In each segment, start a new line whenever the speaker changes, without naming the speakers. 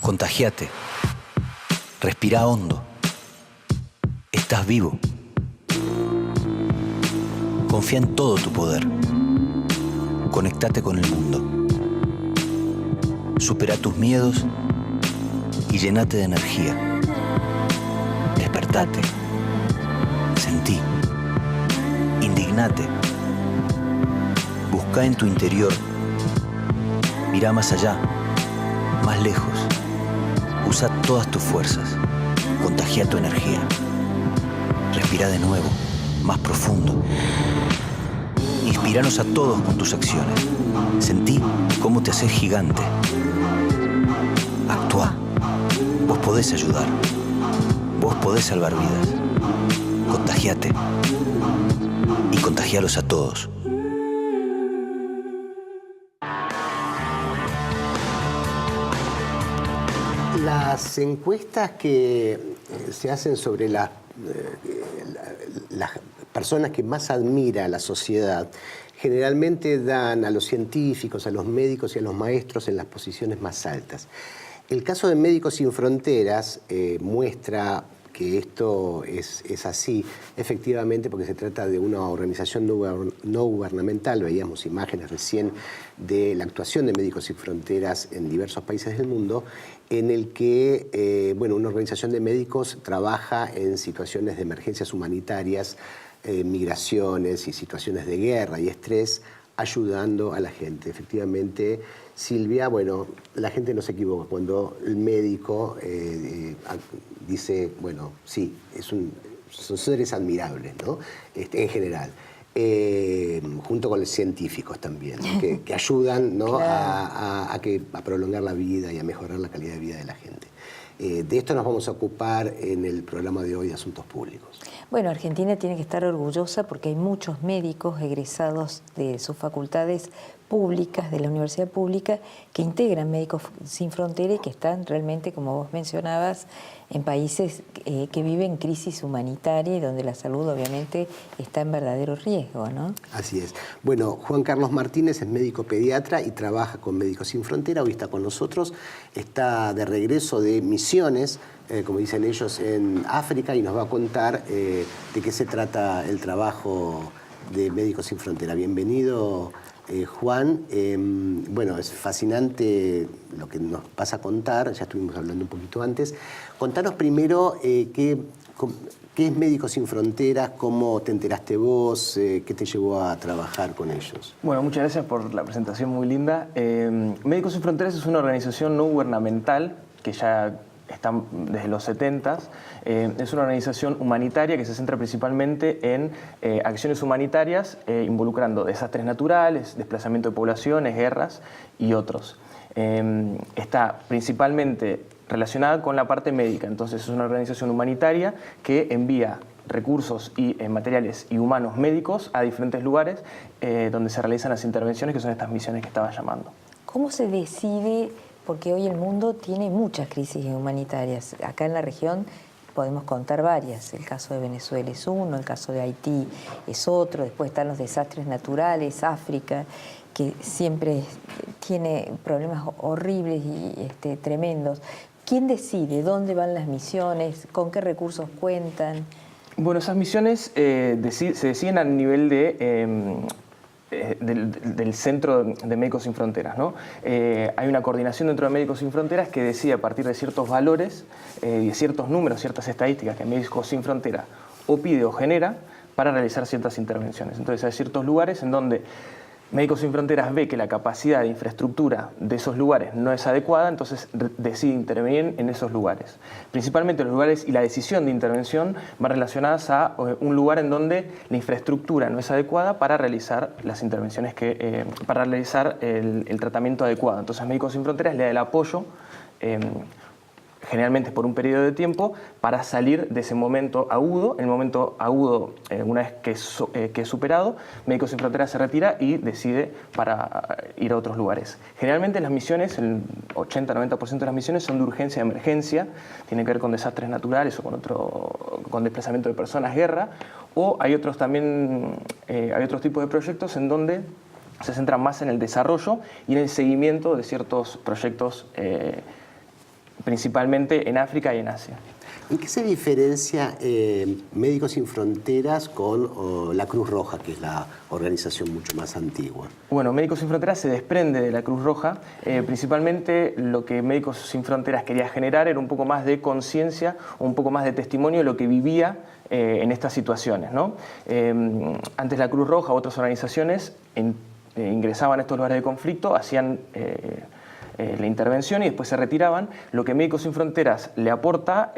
Contagiate. Respira hondo. Estás vivo. Confía en todo tu poder. Conectate con el mundo. Supera tus miedos y llenate de energía. Despertate. Sentí. Indignate. Busca en tu interior. Mira más allá, más lejos. Usa todas tus fuerzas. Contagia tu energía. Respira de nuevo, más profundo. Inspíranos a todos con tus acciones. Sentí cómo te haces gigante. Actúa. Vos podés ayudar. Vos podés salvar vidas. Contagiate. Y contagialos a todos.
Las encuestas que se hacen sobre las personas que más admira a la sociedad generalmente dan a los científicos, a los médicos y a los maestros en las posiciones más altas. El caso de Médicos Sin Fronteras muestra que esto es así, efectivamente, porque se trata de una organización no gubernamental. Veíamos imágenes recién de la actuación de Médicos Sin Fronteras en diversos países del mundo, en el que una organización de médicos trabaja en situaciones de emergencias humanitarias, migraciones y situaciones de guerra y estrés, ayudando a la gente. Efectivamente, Silvia, la gente no se equivoca cuando el médico dice, sí, son seres admirables, ¿no? En general. Junto con los científicos también, ¿no? que ayudan, ¿no? Claro. a prolongar la vida y a mejorar la calidad de vida de la gente. De esto nos vamos a ocupar en el programa de hoy de Asuntos Públicos.
Bueno, Argentina tiene que estar orgullosa porque hay muchos médicos egresados de sus facultades públicas, de la universidad pública, que integran Médicos Sin Fronteras y que están realmente, como vos mencionabas, en países que viven crisis humanitaria y donde la salud obviamente está en verdadero riesgo, ¿no?
Así es. Bueno, Juan Carlos Martínez es médico pediatra y trabaja con Médicos Sin Fronteras. Hoy está con nosotros, está de regreso de misiones, como dicen ellos, en África, y nos va a contar de qué se trata el trabajo de Médicos Sin Fronteras. Bienvenido, Juan. Es fascinante lo que nos vas a contar, ya estuvimos hablando un poquito antes. Contanos primero qué es Médicos Sin Fronteras, cómo te enteraste vos, qué te llevó a trabajar con ellos.
Bueno, muchas gracias por la presentación muy linda. Médicos Sin Fronteras es una organización no gubernamental que ya está desde los 70s. Es una organización humanitaria que se centra principalmente en acciones humanitarias involucrando desastres naturales, desplazamiento de poblaciones, guerras y otros. Está principalmente relacionada con la parte médica, entonces es una organización humanitaria que envía recursos y materiales y humanos médicos a diferentes lugares donde se realizan las intervenciones, que son estas misiones que estaba llamando.
¿Cómo se decide? Porque hoy el mundo tiene muchas crisis humanitarias. Acá en la región podemos contar varias. El caso de Venezuela es uno, el caso de Haití es otro, después están los desastres naturales, África, que siempre tiene problemas horribles y tremendos. ¿Quién decide dónde van las misiones? ¿Con qué recursos cuentan?
Bueno, esas misiones se deciden a nivel de del Centro de Médicos Sin Fronteras, ¿no? Hay una coordinación dentro de Médicos Sin Fronteras que decide a partir de ciertos valores y de ciertos números, ciertas estadísticas que Médicos Sin Fronteras o pide o genera para realizar ciertas intervenciones. Entonces hay ciertos lugares en donde Médicos Sin Fronteras ve que la capacidad de infraestructura de esos lugares no es adecuada, entonces decide intervenir en esos lugares. Principalmente los lugares y la decisión de intervención van relacionadas a un lugar en donde la infraestructura no es adecuada para realizar las intervenciones para realizar el tratamiento adecuado. Entonces Médicos Sin Fronteras le da el apoyo generalmente por un periodo de tiempo, para salir de ese momento agudo. En el momento agudo, una vez que es superado, Médicos Sin Fronteras se retira y decide para ir a otros lugares. Generalmente las misiones, el 80-90% de las misiones son de urgencia y emergencia, tienen que ver con desastres naturales o con desplazamiento de personas, guerra, o hay otros también, hay otros tipos de proyectos en donde se centran más en el desarrollo y en el seguimiento de ciertos proyectos principalmente en África y en Asia.
¿En qué se diferencia Médicos Sin Fronteras con la Cruz Roja, que es la organización mucho más antigua?
Bueno, Médicos Sin Fronteras se desprende de la Cruz Roja. Principalmente lo que Médicos Sin Fronteras quería generar era un poco más de conciencia, un poco más de testimonio de lo que vivía en estas situaciones, ¿no? Antes la Cruz Roja u otras organizaciones ingresaban a estos lugares de conflicto, hacían la intervención y después se retiraban. Lo que Médicos Sin Fronteras le aporta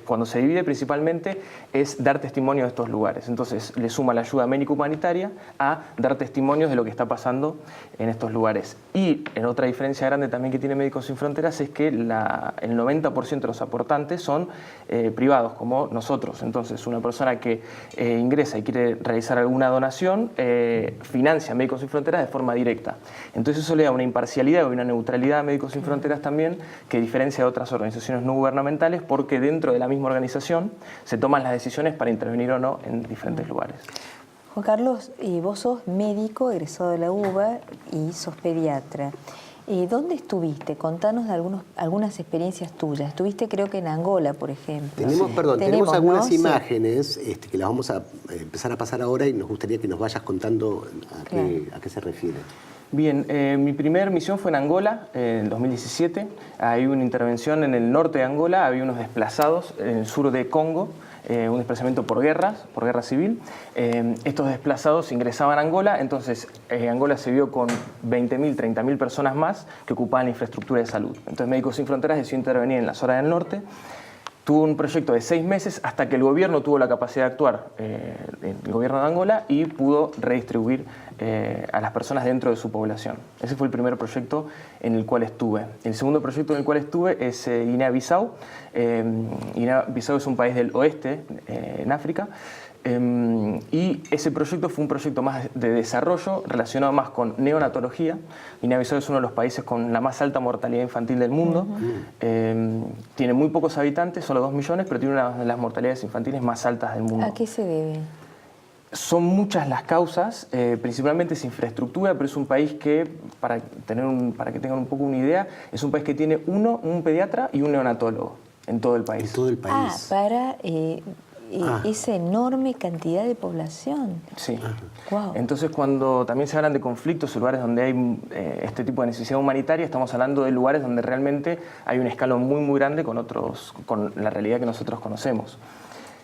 cuando se divide principalmente es dar testimonio de estos lugares. Entonces le suma la ayuda médico-humanitaria a dar testimonios de lo que está pasando en estos lugares. Y en otra diferencia grande también que tiene Médicos Sin Fronteras es que el 90% de los aportantes son privados, como nosotros. Entonces una persona que ingresa y quiere realizar alguna donación financia a Médicos Sin Fronteras de forma directa. Entonces eso le da una imparcialidad y una neutralidad a Médicos Sin Fronteras también, que diferencia de otras organizaciones no gubernamentales, porque dentro de la misma organización se toman las decisiones para intervenir o no en diferentes lugares.
Juan Carlos, vos sos médico, egresado de la UBA y sos pediatra. ¿Dónde estuviste? Contanos de algunas experiencias tuyas. Estuviste creo que en Angola, por ejemplo.
Tenemos algunas
¿no?
imágenes que las vamos a empezar a pasar ahora y nos gustaría que nos vayas contando a qué se refiere.
Bien, mi primera misión fue en Angola, en 2017. Hay una intervención en el norte de Angola, había unos desplazados en el sur de Congo, un desplazamiento por guerra civil. Estos desplazados ingresaban a Angola, entonces Angola se vio con 20.000, 30.000 personas más que ocupaban la infraestructura de salud. Entonces Médicos Sin Fronteras decidió intervenir en la zona del norte. Tuvo un proyecto de 6 meses hasta que el gobierno tuvo la capacidad de actuar, el gobierno de Angola, y pudo redistribuir a las personas dentro de su población. Ese fue el primer proyecto en el cual estuve. El segundo proyecto en el cual estuve es Guinea-Bissau. Guinea-Bissau es un país del oeste, en África. Y ese proyecto fue un proyecto más de desarrollo relacionado más con neonatología. Guinea-Bissau es uno de los países con la más alta mortalidad infantil del mundo. Tiene muy pocos habitantes, solo 2 millones, pero tiene una de las mortalidades infantiles más altas del mundo.
¿A qué se debe?
Son muchas las causas, principalmente es infraestructura, pero es un país que, para que tengan un poco una idea, es un país que tiene un pediatra y un neonatólogo en todo el país.
En todo el país.
Para esa enorme cantidad de población.
Sí.
Wow.
Entonces, cuando también se hablan de conflictos o lugares donde hay este tipo de necesidad humanitaria, estamos hablando de lugares donde realmente hay un escalón muy, muy grande con la realidad que nosotros conocemos.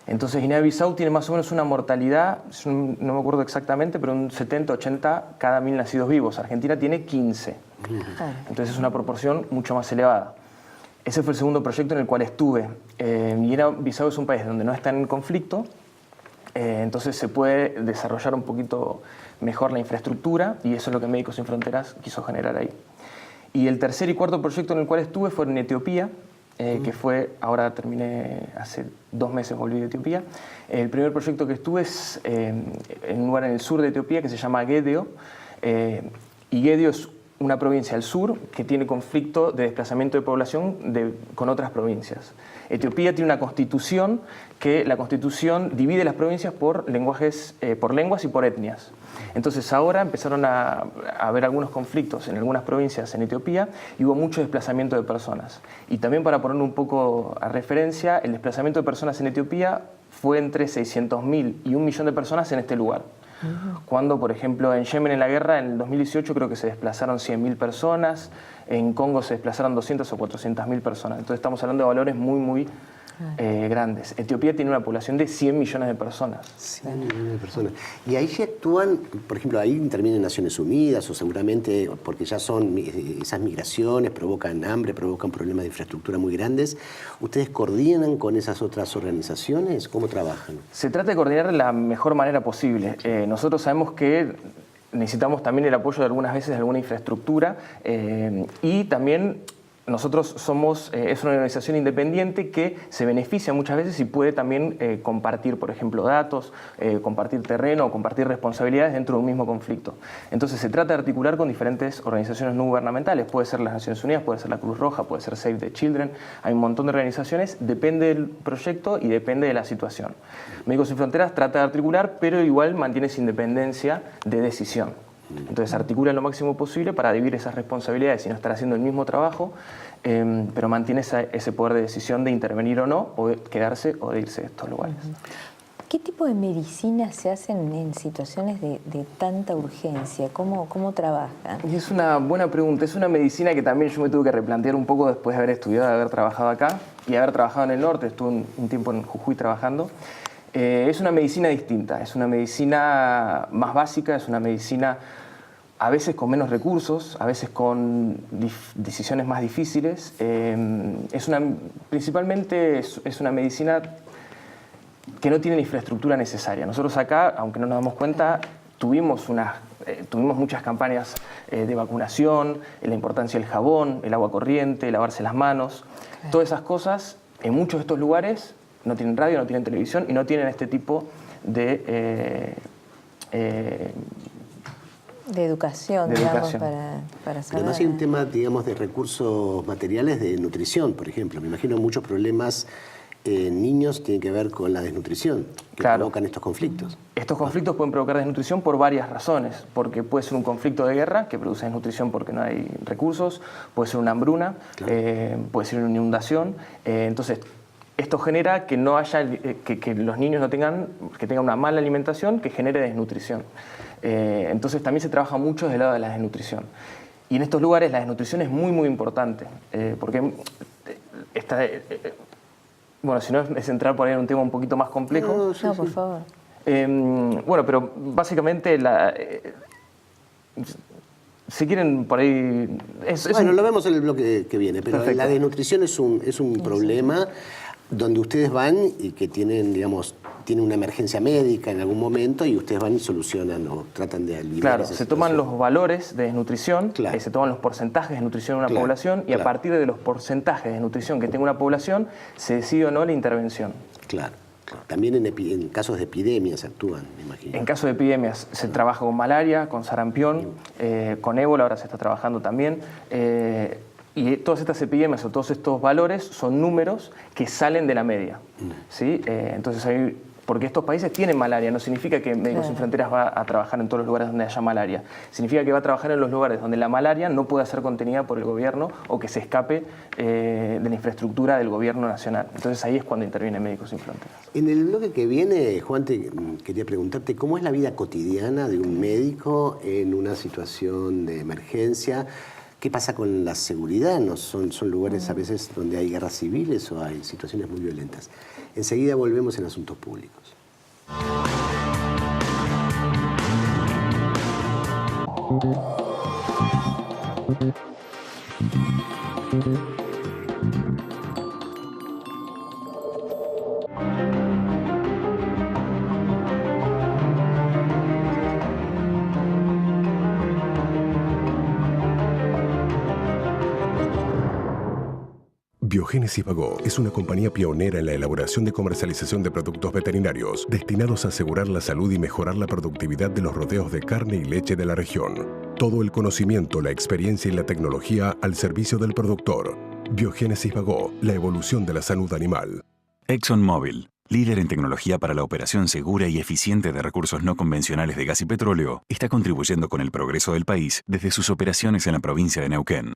Entonces, Guinea-Bissau tiene más o menos una mortalidad, no me acuerdo exactamente, pero un 70-80 cada 1.000 nacidos vivos. Argentina tiene 15. Entonces, es una proporción mucho más elevada. Ese fue el segundo proyecto en el cual estuve. Guinea-Bissau es un país donde no está en conflicto, entonces se puede desarrollar un poquito mejor la infraestructura, y eso es lo que Médicos Sin Fronteras quiso generar ahí. Y el tercer y cuarto proyecto en el cual estuve fue en Etiopía, que fue, ahora terminé, hace 2 meses volví de Etiopía. El primer proyecto que estuve es en un lugar en el sur de Etiopía que se llama Gedo, y Gedo es una provincia al sur que tiene conflicto de desplazamiento de población con otras provincias. Etiopía tiene una constitución que la constitución divide las provincias por lenguas y por etnias. Entonces ahora empezaron a haber algunos conflictos en algunas provincias en Etiopía y hubo mucho desplazamiento de personas. Y también, para poner un poco a referencia, el desplazamiento de personas en Etiopía fue entre 600.000 y 1 millón de personas en este lugar. Cuando, por ejemplo, en Yemen, en la guerra, en el 2018 creo que se desplazaron 100.000 personas, en Congo se desplazaron 200 o 400.000 personas. Entonces estamos hablando de valores muy grandes. Etiopía tiene una población de 100 millones de personas.
100 millones de personas. Y ahí sí actúan, por ejemplo, ahí intervienen Naciones Unidas, o seguramente, porque ya son esas migraciones, provocan hambre, provocan problemas de infraestructura muy grandes. ¿Ustedes coordinan con esas otras organizaciones? ¿Cómo trabajan?
Se trata de coordinar de la mejor manera posible. Nosotros sabemos que necesitamos también el apoyo de algunas veces de alguna infraestructura y también nosotros es una organización independiente que se beneficia muchas veces y puede también compartir, por ejemplo, datos, compartir terreno o compartir responsabilidades dentro de un mismo conflicto. Entonces se trata de articular con diferentes organizaciones no gubernamentales, puede ser las Naciones Unidas, puede ser la Cruz Roja, puede ser Save the Children, hay un montón de organizaciones, depende del proyecto y depende de la situación. Médicos Sin Fronteras trata de articular, pero igual mantiene su independencia de decisión. Entonces articula lo máximo posible para dividir esas responsabilidades y no estar haciendo el mismo trabajo, pero mantiene ese poder de decisión de intervenir o no, o de quedarse o de irse de estos lugares.
¿Qué tipo de medicinas se hacen en situaciones de tanta urgencia? ¿Cómo trabajan?
Y es una buena pregunta. Es una medicina que también yo me tuve que replantear un poco después de haber estudiado, de haber trabajado acá y haber trabajado en el norte. Estuve un tiempo en Jujuy trabajando. Es una medicina distinta, es una medicina más básica, es una medicina a veces con menos recursos, a veces con decisiones más difíciles. Principalmente es una medicina que no tiene la infraestructura necesaria. Nosotros acá, aunque no nos damos cuenta, tuvimos muchas campañas de vacunación, la importancia del jabón, el agua corriente, lavarse las manos. Claro. Todas esas cosas, en muchos de estos lugares, no tienen radio, no tienen televisión y no tienen este tipo de
educación, digamos, para saber.
Además hay un tema, digamos, de recursos materiales de nutrición, por ejemplo. Me imagino muchos problemas en niños tienen que ver con la desnutrición, que provocan estos conflictos.
Estos conflictos pueden provocar desnutrición por varias razones, porque puede ser un conflicto de guerra que produce desnutrición porque no hay recursos, puede ser una hambruna, puede ser una inundación. Entonces, esto genera que no haya, que los niños tengan una mala alimentación que genere desnutrición. Entonces también se trabaja mucho desde el lado de la desnutrición. Y en estos lugares la desnutrición es muy importante, porque bueno, si no es entrar por ahí en un tema un poquito más complejo.
No, por favor.
Bueno, pero básicamente si quieren por ahí...
Bueno, lo vemos en el bloque que viene, pero
perfecto.
La desnutrición es un problema donde ustedes van y que tienen, digamos, tienen una emergencia médica en algún momento y ustedes van y solucionan o tratan de aliviar.
Claro, se toman los valores de desnutrición, se toman los porcentajes de desnutrición de una población y a partir de los porcentajes de desnutrición que tenga una población se decide o no la intervención.
Claro. También en casos de epidemias actúan, me imagino.
En casos de epidemias se trabaja con malaria, con sarampión, con ébola, ahora se está trabajando también. Y todas estas epidemias o todos estos valores son números que salen de la media. ¿Sí? Entonces, porque estos países tienen malaria, no significa que Médicos Sin Fronteras va a trabajar en todos los lugares donde haya malaria. Significa que va a trabajar en los lugares donde la malaria no pueda ser contenida por el gobierno o que se escape de la infraestructura del gobierno nacional. Entonces ahí es cuando interviene Médicos Sin Fronteras.
En el bloque que viene, Juan, quería preguntarte cómo es la vida cotidiana de un médico en una situación de emergencia. ¿Qué pasa con la seguridad? ¿No son lugares a veces donde hay guerras civiles o hay situaciones muy violentas? Enseguida volvemos en Asuntos Públicos.
Biogénesis Bagó es una compañía pionera en la elaboración y comercialización de productos veterinarios destinados a asegurar la salud y mejorar la productividad de los rodeos de carne y leche de la región. Todo el conocimiento, la experiencia y la tecnología al servicio del productor. Biogénesis Bagó, la evolución de la salud animal.
ExxonMobil, líder en tecnología para la operación segura y eficiente de recursos no convencionales de gas y petróleo, está contribuyendo con el progreso del país desde sus operaciones en la provincia de Neuquén.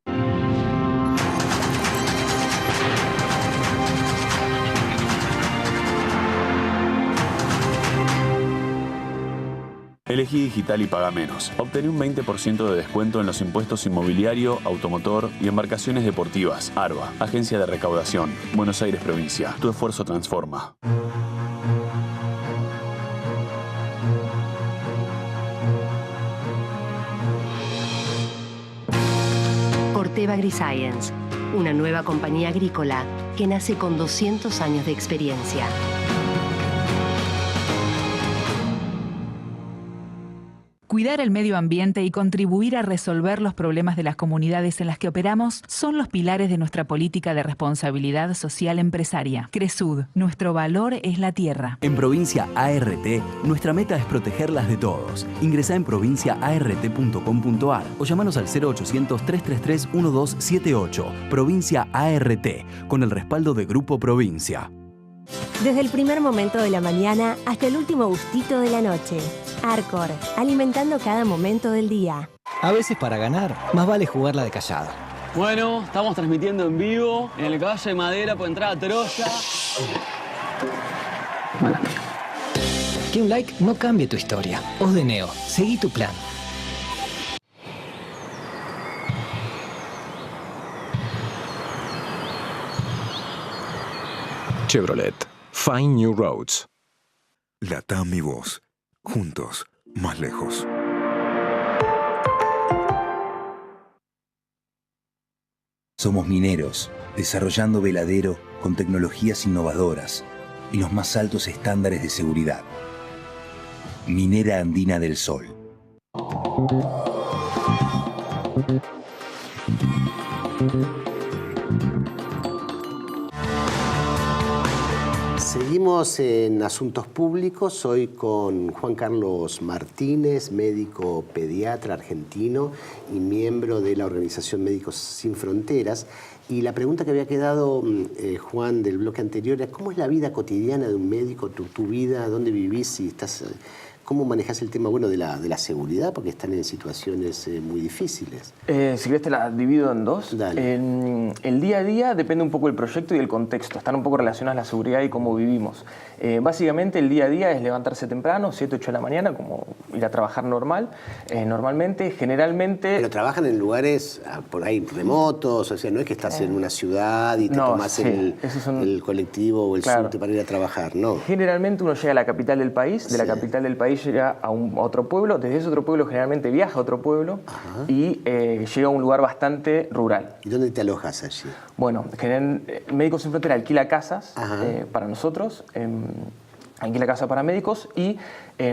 Elegí digital y paga menos. Obtené un 20% de descuento en los impuestos inmobiliario, automotor y embarcaciones deportivas. ARBA, Agencia de Recaudación, Buenos Aires Provincia. Tu esfuerzo transforma.
Corteva AgriScience, una nueva compañía agrícola que nace con 200 años de experiencia.
Cuidar el medio ambiente y contribuir a resolver los problemas de las comunidades en las que operamos son los pilares de nuestra política de responsabilidad social empresaria. Cresud, nuestro valor es la tierra.
En Provincia ART, nuestra meta es protegerlas de todos. Ingresá en provinciaart.com.ar o llamanos al 0800-333-1278. Provincia ART, con el respaldo de Grupo Provincia.
Desde el primer momento de la mañana hasta el último gustito de la noche. Arcor, alimentando cada momento del día.
A veces para ganar, más vale jugarla de callado.
Bueno, estamos transmitiendo en vivo en el Caballo de Madera por entrada a Troya.
Que un like no cambie tu historia. Osdeneo, seguí tu plan.
Chevrolet. Find New Roads.
LATAM y vos. Juntos, más lejos.
Somos mineros, desarrollando veladero con tecnologías innovadoras y los más altos estándares de seguridad. Minera Andina del Sol.
Seguimos en Asuntos Públicos, hoy con Juan Carlos Martínez, médico pediatra argentino y miembro de la Organización Médicos Sin Fronteras. Y la pregunta que había quedado, Juan, del bloque anterior, es ¿cómo es la vida cotidiana de un médico, tu vida, dónde vivís, si estás, cómo manejas el tema de la seguridad? Porque están en situaciones muy difíciles.
Si querés te la divido en dos.
Dale.
El día a día depende un poco del proyecto y del contexto. Están un poco relacionadas la seguridad y cómo vivimos. Básicamente el día a día es levantarse temprano, 7, 8 de la mañana, como ir a trabajar normalmente, generalmente...
Pero trabajan en lugares por ahí remotos, o sea, no es que estás en una ciudad y te tomás el colectivo o el subte para ir a trabajar, no.
Generalmente uno llega a la capital del país, de la capital del país llega a otro pueblo, desde ese otro pueblo generalmente viaja a otro pueblo y llega a un lugar bastante rural.
¿Y dónde te alojas allí?
Bueno, Médicos Sin Fronteras alquila casas para nosotros, alquila casa para médicos y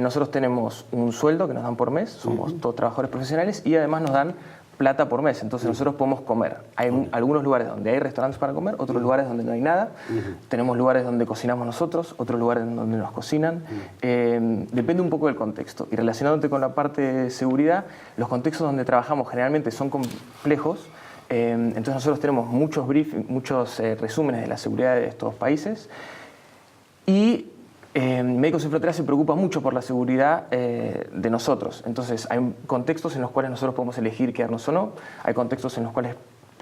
nosotros tenemos un sueldo que nos dan por mes, somos todos trabajadores profesionales y además nos dan plata por mes, entonces nosotros podemos comer. Hay algunos lugares donde hay restaurantes para comer, otros lugares donde no hay nada. Tenemos lugares donde cocinamos nosotros, otros lugares donde nos cocinan. Depende un poco del contexto. Y relacionándote con la parte de seguridad, los contextos donde trabajamos generalmente son complejos. Entonces nosotros tenemos muchos briefings, muchos resúmenes de la seguridad de estos países. Y Médicos Sin Fronteras se preocupa mucho por la seguridad de nosotros. Entonces hay contextos en los cuales nosotros podemos elegir quedarnos o no. Hay contextos en los cuales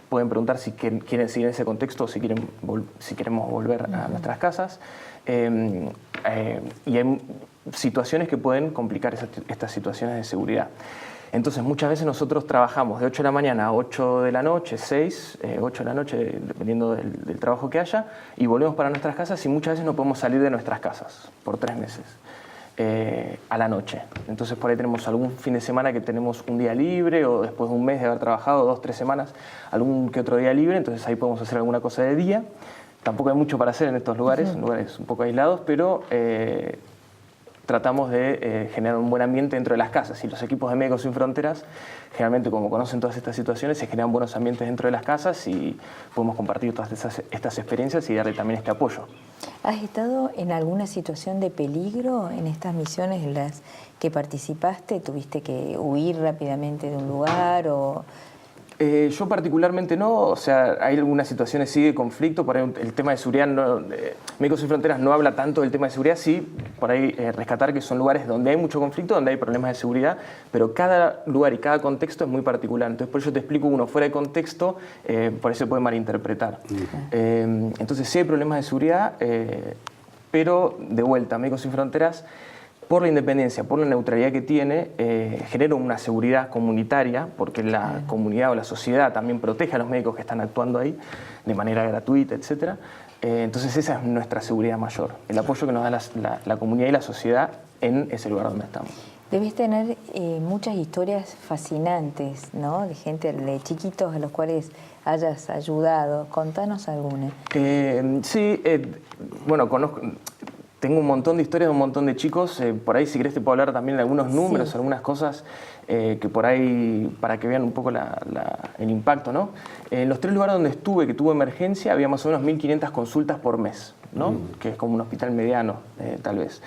pueden preguntar si quieren seguir en ese contexto o si queremos volver a nuestras casas. Y hay situaciones que pueden complicar estas situaciones de seguridad. Entonces, muchas veces nosotros trabajamos de 8 de la mañana a 8 de la noche, 6, 8 de la noche, dependiendo del trabajo que haya, y volvemos para nuestras casas y muchas veces no podemos salir de nuestras casas por 3 meses a la noche. Entonces, por ahí tenemos algún fin de semana que tenemos un día libre o después de un mes de haber trabajado, 2, 3 semanas, algún que otro día libre, entonces ahí podemos hacer alguna cosa de día. Tampoco hay mucho para hacer en estos lugares, lugares un poco aislados, pero... tratamos de generar un buen ambiente dentro de las casas y los equipos de Médicos Sin Fronteras generalmente, como conocen todas estas situaciones, se generan buenos ambientes dentro de las casas y podemos compartir todas estas experiencias y darle también este apoyo.
¿Has estado en alguna situación de peligro en estas misiones en las que participaste? ¿Tuviste que huir rápidamente de un lugar o...?
Yo particularmente no, o sea, hay algunas situaciones sí de conflicto, por ahí el tema de seguridad, Médicos Sin Fronteras no habla tanto del tema de seguridad, sí, por ahí rescatar que son lugares donde hay mucho conflicto, donde hay problemas de seguridad, pero cada lugar y cada contexto es muy particular, entonces por eso te explico uno fuera de contexto, por eso se puede malinterpretar. Entonces sí hay problemas de seguridad, pero de vuelta, Médicos Sin Fronteras por la independencia, por la neutralidad que tiene, genera una seguridad comunitaria, porque la comunidad o la sociedad también protege a los médicos que están actuando ahí de manera gratuita, etc. Entonces esa es nuestra seguridad mayor, el apoyo que nos da la comunidad y la sociedad en ese lugar donde estamos.
Debes tener muchas historias fascinantes, ¿no? De gente, de chiquitos a los cuales hayas ayudado. Contanos alguna.
Sí, bueno, tengo un montón de historias de un montón de chicos. Por ahí, si querés, te puedo hablar también de algunos números, algunas cosas que por ahí, para que vean un poco el impacto, ¿no? En los 3 lugares donde estuve, que tuve emergencia, había más o menos 1.500 consultas por mes, ¿no? Que es como un hospital mediano, tal vez.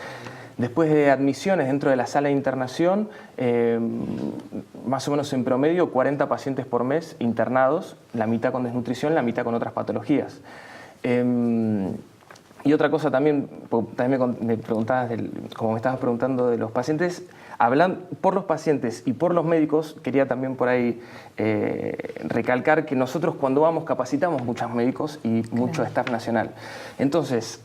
Después de admisiones dentro de la sala de internación, más o menos en promedio 40 pacientes por mes internados, la mitad con desnutrición, la mitad con otras patologías. Y otra cosa también me preguntabas, como me estabas preguntando de los pacientes, hablan por los pacientes y por los médicos, quería también por ahí recalcar que nosotros cuando vamos capacitamos muchos médicos y mucho staff nacional. Entonces,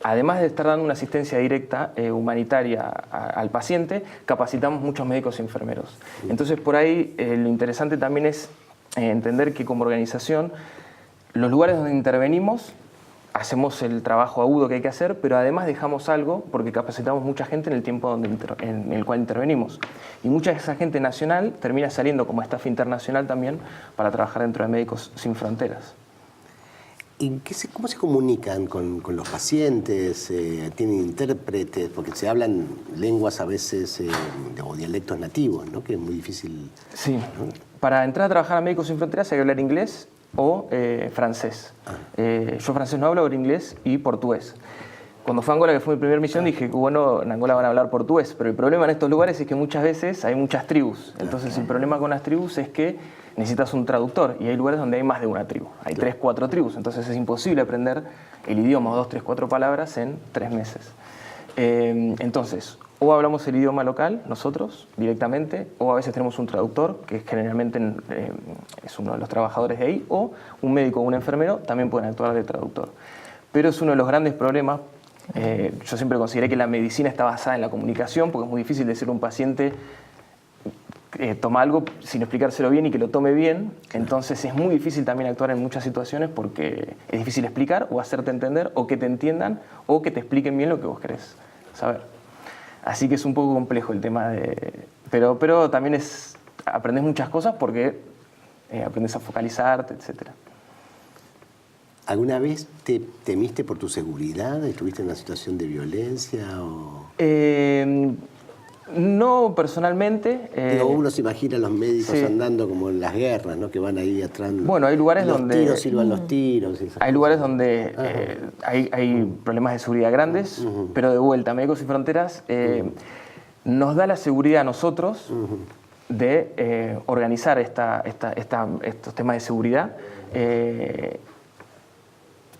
además de estar dando una asistencia directa humanitaria al paciente, capacitamos muchos médicos y enfermeros. Entonces, por ahí lo interesante también es entender que como organización, los lugares donde intervenimos, hacemos el trabajo agudo que hay que hacer, pero además dejamos algo porque capacitamos mucha gente en el tiempo en el cual intervenimos. Y mucha de esa gente nacional termina saliendo como staff internacional también para trabajar dentro de Médicos Sin Fronteras.
¿Y cómo se comunican con los pacientes? ¿Tienen intérpretes? Porque se hablan lenguas a veces o dialectos nativos, ¿no? Que es muy difícil.
Sí. ¿No? Para entrar a trabajar a Médicos Sin Fronteras hay que hablar inglés o francés. Yo francés no hablo, hablo inglés y portugués. Cuando fue a Angola, que fue mi primera misión, dije que bueno, en Angola van a hablar portugués, pero el problema en estos lugares es que muchas veces hay muchas tribus. Entonces el problema con las tribus es que necesitas un traductor y hay lugares donde hay más de una tribu. Hay 3, 4 tribus, entonces es imposible aprender el idioma o 2, 3, 4 palabras en 3 meses. Entonces, o hablamos el idioma local, nosotros, directamente, o a veces tenemos un traductor, que generalmente es uno de los trabajadores de ahí, o un médico o un enfermero también pueden actuar de traductor. Pero es uno de los grandes problemas. Yo siempre consideré que la medicina está basada en la comunicación, porque es muy difícil decirle a un paciente toma algo sin explicárselo bien y que lo tome bien. Entonces es muy difícil también actuar en muchas situaciones porque es difícil explicar o hacerte entender o que te entiendan o que te expliquen bien lo que vos querés saber. Así que es un poco complejo el tema pero también aprendes muchas cosas porque aprendes a focalizarte, etc.
¿Alguna vez te temiste por tu seguridad? ¿Estuviste en una situación de violencia?
No personalmente.
Uno se imagina a los médicos andando como en las guerras, ¿no? Que van ahí atrás.
Bueno, hay lugares donde...
Los tiros silban los tiros.
Hay lugares donde hay problemas de seguridad grandes, pero de vuelta, Médicos Sin Fronteras nos da la seguridad a nosotros de organizar estos temas de seguridad.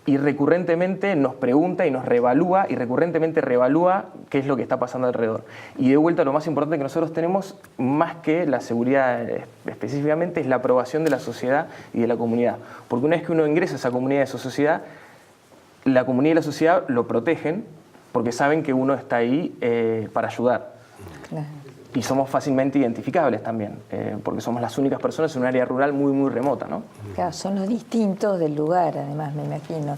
Y recurrentemente nos pregunta y nos reevalúa y recurrentemente reevalúa qué es lo que está pasando alrededor. Y de vuelta lo más importante que nosotros tenemos, más que la seguridad específicamente, es la aprobación de la sociedad y de la comunidad. Porque una vez que uno ingresa a esa comunidad y a esa sociedad, la comunidad y la sociedad lo protegen porque saben que uno está ahí para ayudar. Claro. Y somos fácilmente identificables también, porque somos las únicas personas en un área rural muy, muy remota, ¿no?
Claro, son los distintos del lugar, además, me imagino.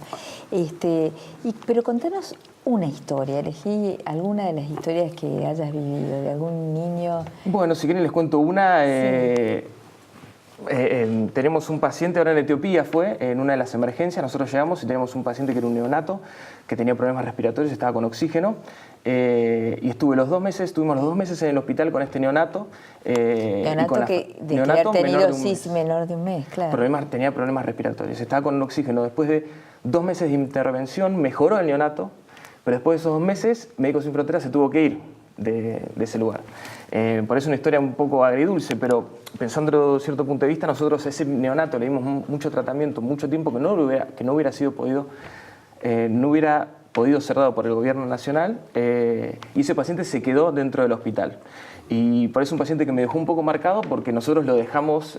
Pero contanos una historia, elegí alguna de las historias que hayas vivido, de algún niño.
Bueno, si quieren les cuento una. Tenemos un paciente ahora en Etiopía, fue en una de las emergencias, nosotros llegamos y tenemos un paciente que era un neonato, que tenía problemas respiratorios, estaba con oxígeno, y estuvimos los 2 meses en el hospital con este neonato.
Neonato que de haber tenido menor de un mes, claro.
Tenía problemas respiratorios, estaba con oxígeno. Después de 2 meses de intervención mejoró el neonato, pero después de esos 2 meses Médicos Sin Fronteras se tuvo que ir de ese lugar. Por eso una historia un poco agridulce, pero pensando desde cierto punto de vista, nosotros a ese neonato le dimos mucho tratamiento, mucho tiempo que no hubiera podido ser dado por el gobierno nacional, y ese paciente se quedó dentro del hospital. Y por eso un paciente que me dejó un poco marcado porque nosotros lo dejamos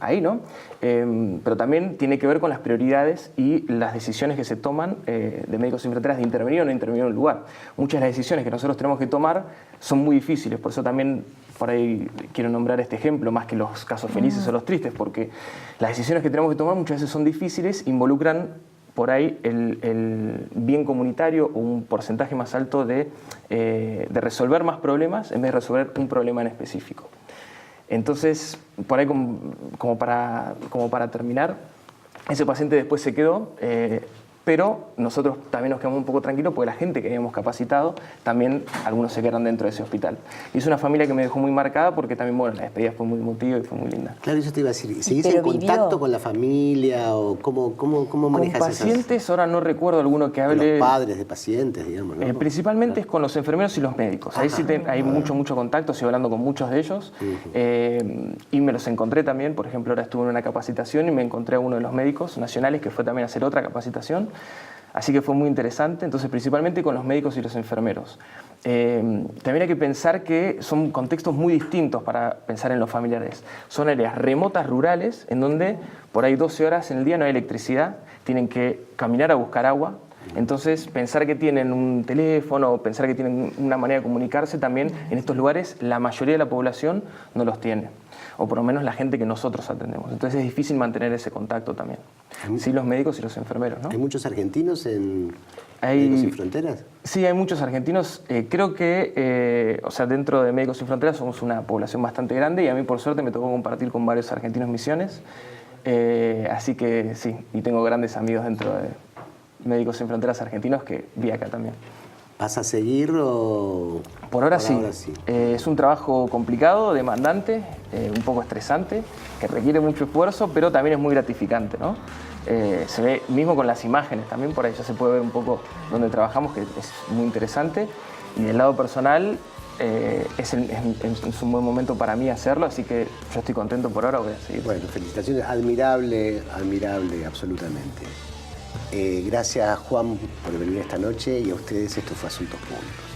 ahí, ¿no? Pero también tiene que ver con las prioridades y las decisiones que se toman de Médicos Sin Fronteras de intervenir o no intervenir en un lugar. Muchas de las decisiones que nosotros tenemos que tomar son muy difíciles, por eso también por ahí quiero nombrar este ejemplo más que los casos felices o los tristes, porque las decisiones que tenemos que tomar muchas veces son difíciles, involucran por ahí el bien comunitario o un porcentaje más alto de resolver más problemas en vez de resolver un problema en específico. Entonces, por ahí como para terminar, ese paciente después se quedó, pero nosotros también nos quedamos un poco tranquilos porque la gente que habíamos capacitado, también algunos se quedaron dentro de ese hospital. Y es una familia que me dejó muy marcada porque también, bueno, la despedida fue muy emotiva y fue muy linda.
Claro, eso te iba a decir. ¿Seguís en contacto con la familia o cómo manejas
con pacientes, ahora no recuerdo alguno que hable...
Los padres de pacientes, digamos, ¿no?
Principalmente es con los enfermeros y los médicos. Ahí sí hay mucho contacto, estoy hablando con muchos de ellos. Y me los encontré también, por ejemplo, ahora estuve en una capacitación y me encontré a uno de los médicos nacionales que fue también a hacer otra capacitación. Así que fue muy interesante, entonces principalmente con los médicos y los enfermeros. También hay que pensar que son contextos muy distintos para pensar en los familiares. Son áreas remotas, rurales, en donde por ahí 12 horas en el día no hay electricidad, tienen que caminar a buscar agua. Entonces, pensar que tienen un teléfono, pensar que tienen una manera de comunicarse, también en estos lugares la mayoría de la población no los tiene. O por lo menos la gente que nosotros atendemos. Entonces es difícil mantener ese contacto también. Sí, los médicos y los enfermeros, ¿no?
¿Hay muchos argentinos en Médicos Sin Fronteras?
Sí, hay muchos argentinos. Creo que, o sea, dentro de Médicos Sin Fronteras somos una población bastante grande y a mí por suerte me tocó compartir con varios argentinos misiones. Así que sí, y tengo grandes amigos dentro de Médicos Sin Fronteras argentinos que vi acá también.
¿Vas a seguir o...?
Por ahora sí. Es un trabajo complicado, demandante, un poco estresante, que requiere mucho esfuerzo, pero también es muy gratificante, ¿no? Se ve mismo con las imágenes, también por ahí ya se puede ver un poco donde trabajamos, que es muy interesante. Y del lado personal es un buen momento para mí hacerlo, así que yo estoy contento por ahora, voy a seguir.
Bueno, felicitaciones, admirable, absolutamente. Gracias, Juan, por venir esta noche y a ustedes esto fue Asuntos Públicos.